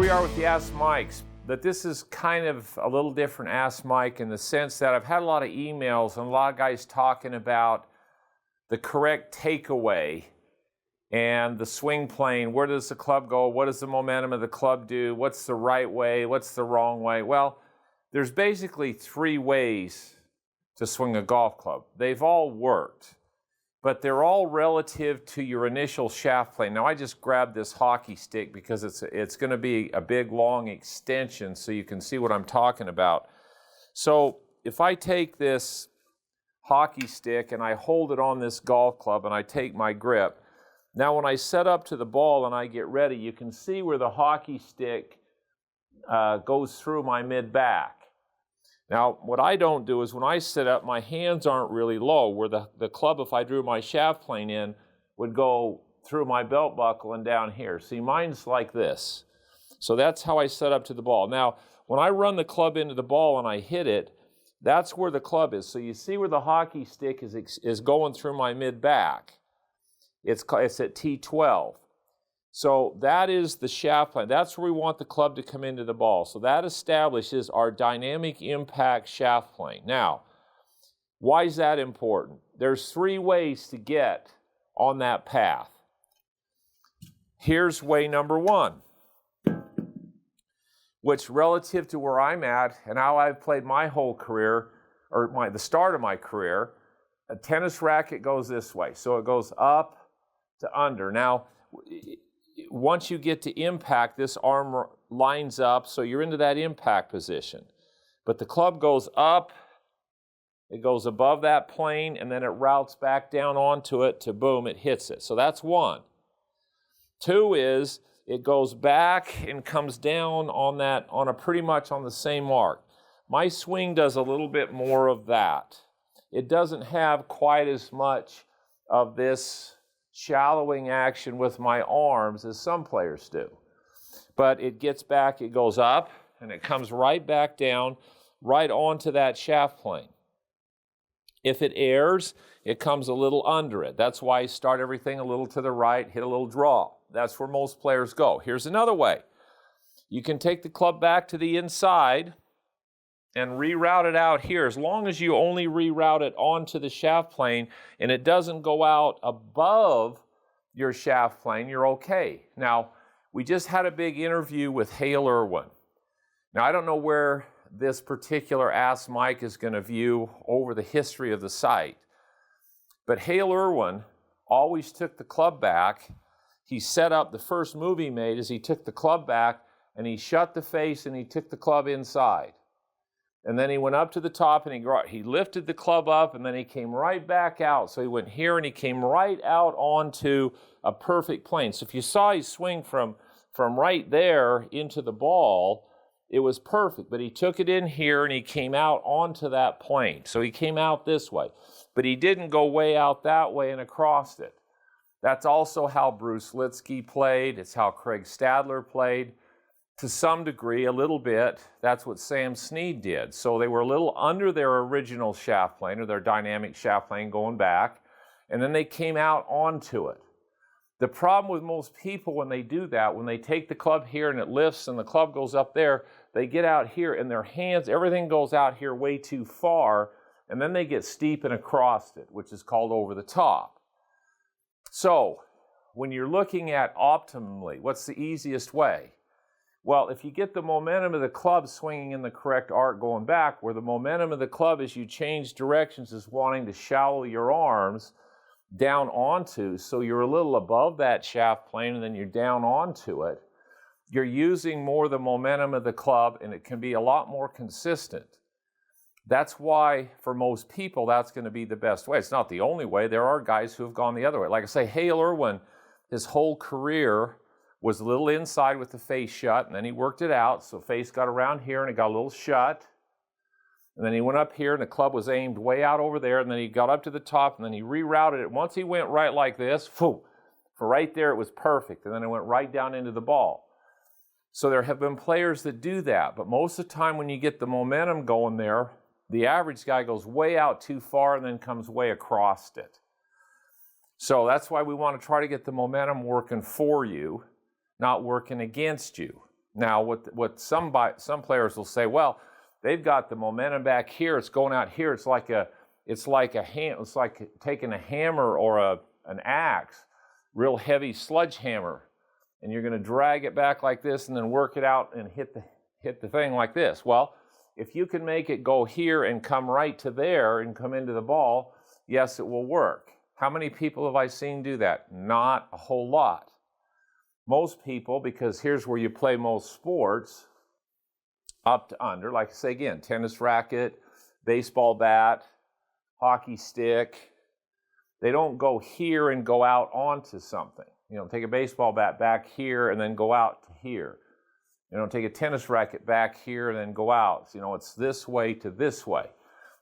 we are with the Ask Mikes, but this is kind of a little different Ask Mike in the sense that I've had a lot of emails and a lot of guys talking about the correct takeaway and the swing plane. Where does the club go? What does the momentum of the club do? What's the right way? What's the wrong way? Well, there's basically three ways to swing a golf club. They've all worked, but they're all relative to your initial shaft plane. Now, I just grabbed this hockey stick because it's going to be a big, long extension so you can see what I'm talking about. So if I take this hockey stick and I hold it on this golf club and I take my grip, now when I set up to the ball and I get ready, you can see where the hockey stick goes through my mid-back. Now, what I don't do is when I sit up, my hands aren't really low, where the club, if I drew my shaft plane in, would go through my belt buckle and down here. See, mine's like this. So that's how I set up to the ball. Now, when I run the club into the ball and I hit it, that's where the club is. So you see where the hockey stick is going through my mid-back. It's at T12. So that is the shaft plane. That's where we want the club to come into the ball. So that establishes our dynamic impact shaft plane. Now, why is that important? There's three ways to get on that path. Here's way number one, which relative to where I'm at and how I've played my whole career, or the start of my career, a tennis racket goes this way. So it goes up to under. Now, once you get to impact, this arm lines up, so you're into that impact position. But the club goes up, it goes above that plane, and then it routes back down onto it to boom, it hits it. So that's one. Two is it goes back and comes down on pretty much on the same mark. My swing does a little bit more of that. It doesn't have quite as much of this shallowing action with my arms as some players do. But it gets back, it goes up, and it comes right back down, right onto that shaft plane. If it airs, it comes a little under it. That's why I start everything a little to the right, hit a little draw. That's where most players go. Here's another way. You can take the club back to the inside and reroute it out here. As long as you only reroute it onto the shaft plane and it doesn't go out above your shaft plane, you're okay. Now, we just had a big interview with Hale Irwin. Now, I don't know where this particular Ask Mike is going to view over the history of the site, but Hale Irwin always took the club back. He set up, the first move he made is he took the club back and he shut the face and he took the club inside. And then he went up to the top and he lifted the club up and then he came right back out. So he went here and he came right out onto a perfect plane. So if you saw his swing from right there into the ball, it was perfect. But he took it in here and he came out onto that plane. So he came out this way. But he didn't go way out that way and across it. That's also how Bruce Litsky played. It's how Craig Stadler played. To some degree, a little bit, that's what Sam Snead did. So they were a little under their original shaft plane, or their dynamic shaft plane going back, and then they came out onto it. The problem with most people when they do that, when they take the club here and it lifts and the club goes up there, they get out here and their hands, everything goes out here way too far, and then they get steep and across it, which is called over the top. So when you're looking at optimally, what's the easiest way? Well, if you get the momentum of the club swinging in the correct arc going back, where the momentum of the club as you change directions is wanting to shallow your arms down onto, so you're a little above that shaft plane and then you're down onto it, you're using more the momentum of the club and it can be a lot more consistent. That's why, for most people, that's going to be the best way. It's not the only way. There are guys who have gone the other way. Like I say, Hale Irwin, his whole career was a little inside with the face shut, and then he worked it out. So face got around here, and it got a little shut. And then he went up here, and the club was aimed way out over there, and then he got up to the top, and then he rerouted it. Once he went right like this, for right there, it was perfect, and then it went right down into the ball. So there have been players that do that, but most of the time when you get the momentum going there, the average guy goes way out too far and then comes way across it. So that's why we want to try to get the momentum working for you, not working against you. Now, what some players will say, well, they've got the momentum back here. It's going out here. It's like taking a hammer or an axe, real heavy sledgehammer, and you're going to drag it back like this and then work it out and hit the thing like this. Well, if you can make it go here and come right to there and come into the ball, yes, it will work. How many people have I seen do that? Not a whole lot. Most people, because here's where you play most sports, up to under, like I say again, tennis racket, baseball bat, hockey stick, they don't go here and go out onto something. You know, take a baseball bat back here and then go out to here. You know, take a tennis racket back here and then go out. You know, it's this way to this way.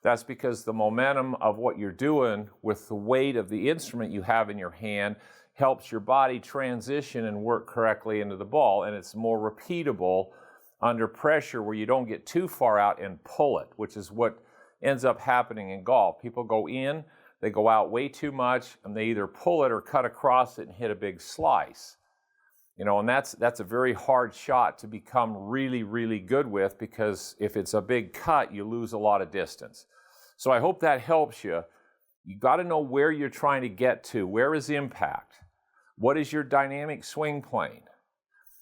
That's because the momentum of what you're doing with the weight of the instrument you have in your hand helps your body transition and work correctly into the ball, and it's more repeatable under pressure where you don't get too far out and pull it, which is what ends up happening in golf. People go in, they go out way too much, and they either pull it or cut across it and hit a big slice. You know, and that's a very hard shot to become really, really good with, because if it's a big cut, you lose a lot of distance. So I hope that helps you. You got to know where you're trying to get to. Where is impact? What is your dynamic swing plane?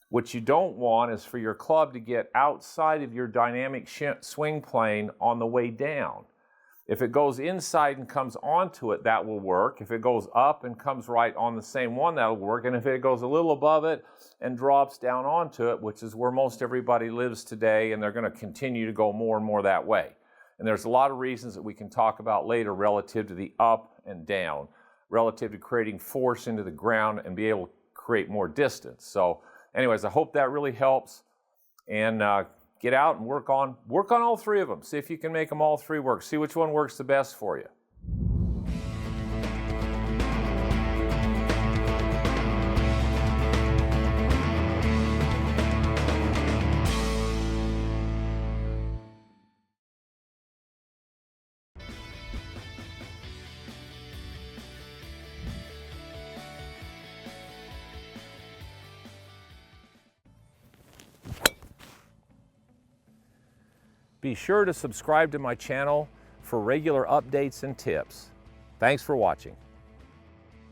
What you don't want is for your club to get outside of your dynamic swing plane on the way down. If it goes inside and comes onto it, that will work. If it goes up and comes right on the same one, that'll work. And if it goes a little above it and drops down onto it, which is where most everybody lives today, and they're going to continue to go more and more that way. And there's a lot of reasons that we can talk about later relative to the up and down, relative to creating force into the ground and be able to create more distance. So anyways, I hope that really helps. And get out and work on all three of them. See if you can make them all three work. See which one works the best for you. Be sure to subscribe to my channel for regular updates and tips. Thanks for watching.